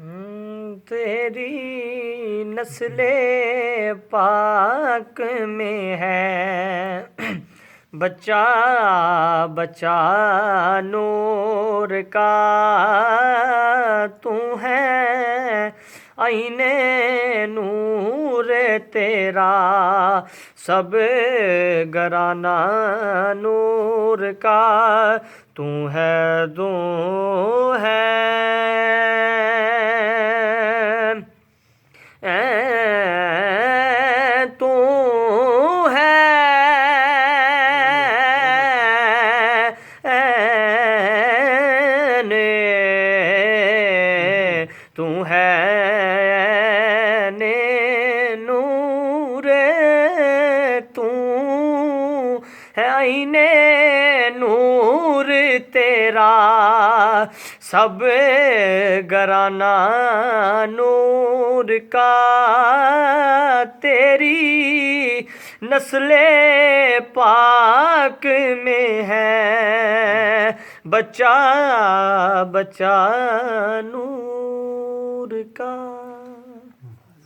तेरी नस्ले पाक में है बच्चा बच्चा नूर का तू है आईने नूर तेरा सब घराना नूर का तू है दो है तू है ने तू है ने नूर तू है आईने नूर तेरा सब घराना नूर का तेरी नस्ले पाक में है बच्चा बच्चा नूर का।